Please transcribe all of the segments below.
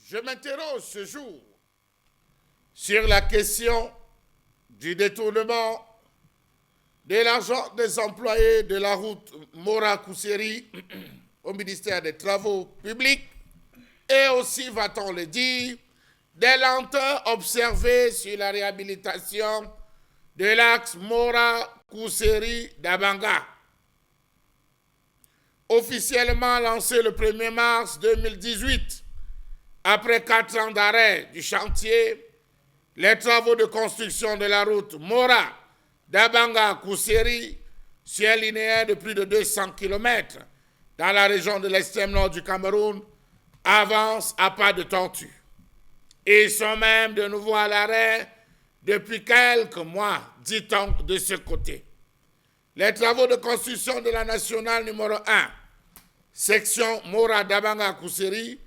Je m'interroge ce jour sur la question du détournement de l'argent des employés de la route Mora-Kousseri au ministère des Travaux publics et aussi, va-t-on le dire, des lenteurs observées sur la réhabilitation de l'axe Mora-Kousseri-Dabanga. Officiellement lancé le 1er mars 2018, après 4 ans d'arrêt du chantier, les travaux de construction de la route Mora-Dabanga-Kousseri sur un linéaire de plus de 200 km dans la région de l'extrême nord du Cameroun avancent à pas de tortue. Ils sont même de nouveau à l'arrêt depuis quelques mois, dit-on de ce côté. Les travaux de construction de la nationale numéro 1, section Mora-Dabanga-Kousseri,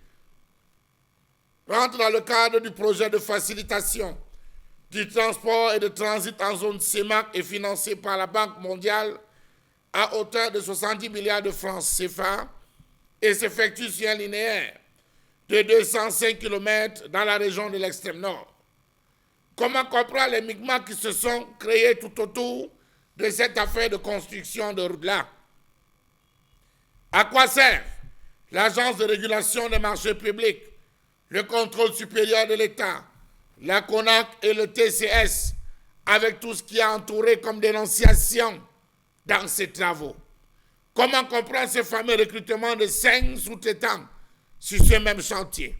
rentrent dans le cadre du projet de facilitation du transport et de transit en zone CEMAC et financé par la Banque mondiale à hauteur de 70 milliards de francs CFA et s'effectue sur un linéaire de 205 km dans la région de l'extrême nord. Comment comprendre les micmacs qui se sont créés tout autour de cette affaire de construction de route-là? À quoi sert l'Agence de régulation des marchés publics, le contrôle supérieur de l'État, la CONAC et le TCS, avec tout ce qui a entouré comme dénonciation dans ces travaux? Comment comprendre ce fameux recrutement de 5 sous-traitants sur ce même chantier?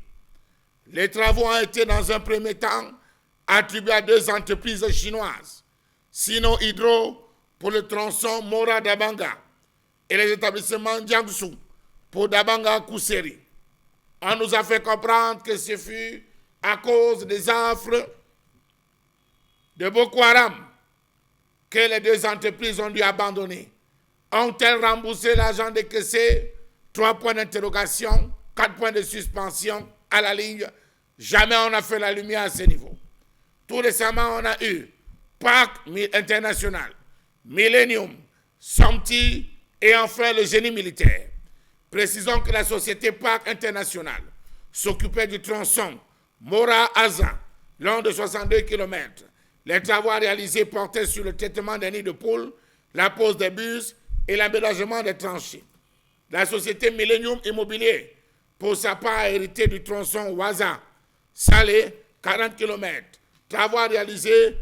Les travaux ont été dans un premier temps attribués à 2 entreprises chinoises, Sino Hydro pour le tronçon Mora-Dabanga et les établissements Jiangsu pour Dabanga-Kousseri. On nous a fait comprendre que ce fut à cause des affres de Boko Haram que les 2 entreprises ont dû abandonner. Ont-elles remboursé l'argent décaissé? 3 points d'interrogation, 4 points de suspension à la ligne. Jamais on n'a fait la lumière à ce niveau. Tout récemment, on a eu Parc International, Millennium, SOMTI et enfin le génie militaire. Précisons que la société Parc International s'occupait du tronçon Mora-Aza, long de 62 km. Les travaux réalisés portaient sur le traitement des nids de poules, la pose des bus et l'aménagement des tranchées. La société Millennium Immobilier, pour sa part, a hérité du tronçon Waza, Salé, 40 km. Travaux réalisés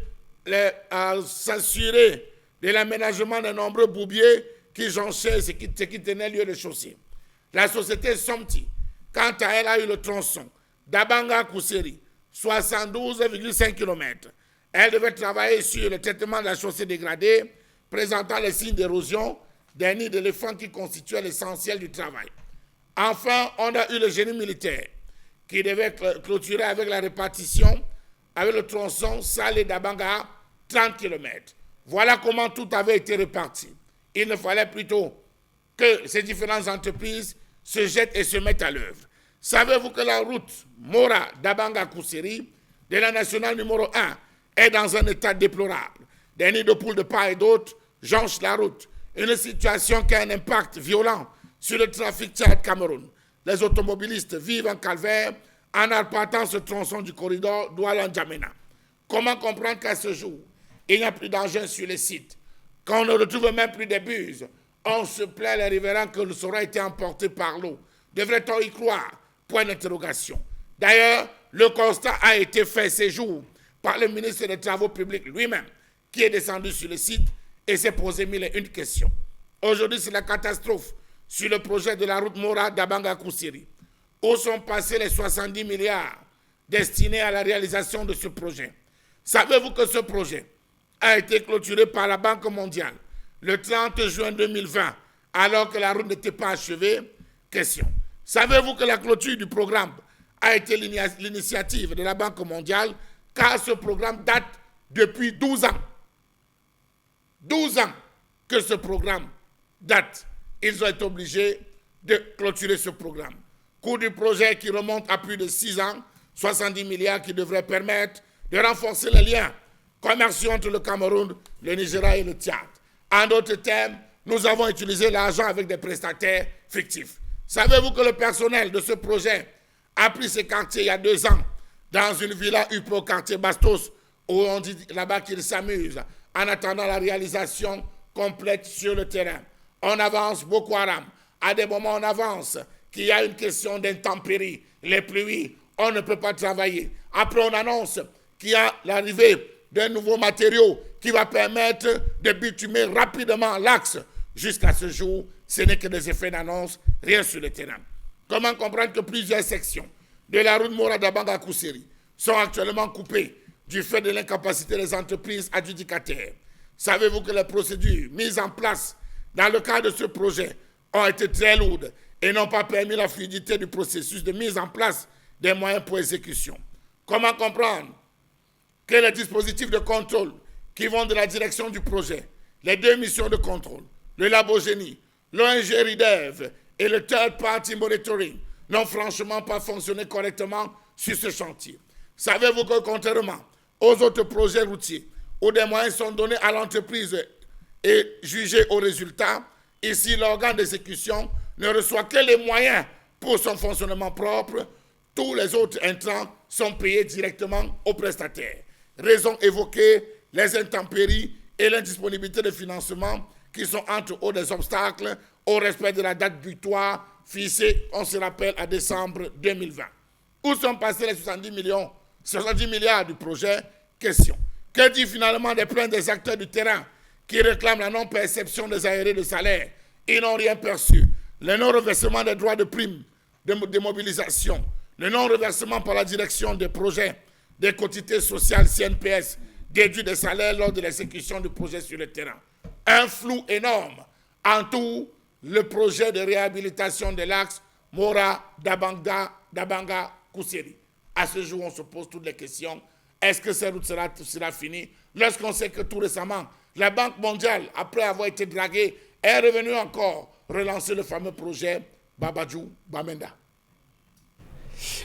s'assurer de l'aménagement de nombreux boubiers qui jonchaient ce qui tenait lieu de chaussée. La société SOMTI, quant à elle, a eu le tronçon Dabanga-Kousseri, 72,5 km. Elle devait travailler sur le traitement de la chaussée dégradée, présentant les signes d'érosion des nids d'éléphants qui constituaient l'essentiel du travail. Enfin, on a eu le génie militaire, qui devait clôturer avec la répartition, avec le tronçon Salé-Dabanga, 30 km. Voilà comment tout avait été réparti. Il ne fallait plutôt que ces différentes entreprises se jettent et se mettent à l'œuvre. Savez-vous que la route Mora-Dabanga-Kousseri de la nationale numéro 1 est dans un état déplorable? Des nids de poules de part et d'autre jonchent la route. Une situation qui a un impact violent sur le trafic Tchad-Cameroun. Les automobilistes vivent en calvaire en arpentant ce tronçon du corridor Douala-N'Djamena. Comment comprendre qu'à ce jour, il n'y a plus d'engins sur les sites, qu'on ne retrouve même plus des buses? On se plaint, les riverains, que nous aurons été emportés par l'eau. Devrait-on y croire? Point d'interrogation. D'ailleurs, le constat a été fait ces jours par le ministre des Travaux publics lui-même, qui est descendu sur le site et s'est posé 1001 questions. Aujourd'hui, c'est la catastrophe sur le projet de la route Mora-Dabanga-Kousseri. Où sont passés les 70 milliards destinés à la réalisation de ce projet? Savez-vous que ce projet a été clôturé par la Banque mondiale le 30 juin 2020, alors que la route n'était pas achevée? Question. Savez-vous que la clôture du programme a été l'initiative de la Banque mondiale, car ce programme date depuis 12 ans. 12 ans que ce programme date. Ils ont été obligés de clôturer ce programme. Coût du projet qui remonte à plus de 6 ans, 70 milliards qui devraient permettre de renforcer les liens commerciaux entre le Cameroun, le Nigeria et le Tchad. En d'autres termes, nous avons utilisé l'argent avec des prestataires fictifs. Savez-vous que le personnel de ce projet a pris ce quartier il y a 2 ans, dans une villa UP au quartier Bastos, où on dit là-bas qu'il s'amuse, en attendant la réalisation complète sur le terrain. On avance Boko Haram. À des moments, on avance qu'il y a une question d'intempéries, les pluies, on ne peut pas travailler. Après, on annonce qu'il y a l'arrivée d'un nouveau matériau qui va permettre de bitumer rapidement l'axe. Jusqu'à ce jour, ce n'est que des effets d'annonce, rien sur le terrain. Comment comprendre que plusieurs sections de la route Mora-Dabanga-Kousseri sont actuellement coupées du fait de l'incapacité des entreprises adjudicataires? Savez-vous que les procédures mises en place dans le cadre de ce projet ont été très lourdes et n'ont pas permis la fluidité du processus de mise en place des moyens pour exécution? Comment comprendre que les dispositifs de contrôle qui vont de la direction du projet, les 2 missions de contrôle, le Labogénie, l'ONG RIDEV et le Third Party Monitoring n'ont franchement pas fonctionné correctement sur ce chantier? Savez-vous que contrairement aux autres projets routiers où des moyens sont donnés à l'entreprise et jugés au résultat, ici l'organe d'exécution ne reçoit que les moyens pour son fonctionnement propre. Tous les autres intrants sont payés directement aux prestataires. Raison évoquée, les intempéries et l'indisponibilité de financement qui sont entre autres des obstacles au respect de la date butoir fixée, on se rappelle, à décembre 2020. Où sont passés les 70 milliards du projet? Question. Que dit finalement des plaintes des acteurs du terrain qui réclament la non-perception des aérés de salaire? Ils n'ont rien perçu. Le non-reversement des droits de primes de mobilisation, le non-reversement par la direction des projets des quotités sociales CNPS déduit des salaires lors de l'exécution du projet sur le terrain. Un flou énorme entoure le projet de réhabilitation de l'axe Mora-Dabanga-Kousseri. À ce jour, on se pose toutes les questions. Est-ce que cette route sera finie? Lorsqu'on sait que tout récemment, la Banque mondiale, après avoir été draguée, est revenue encore relancer le fameux projet Babadjou-Bamenda.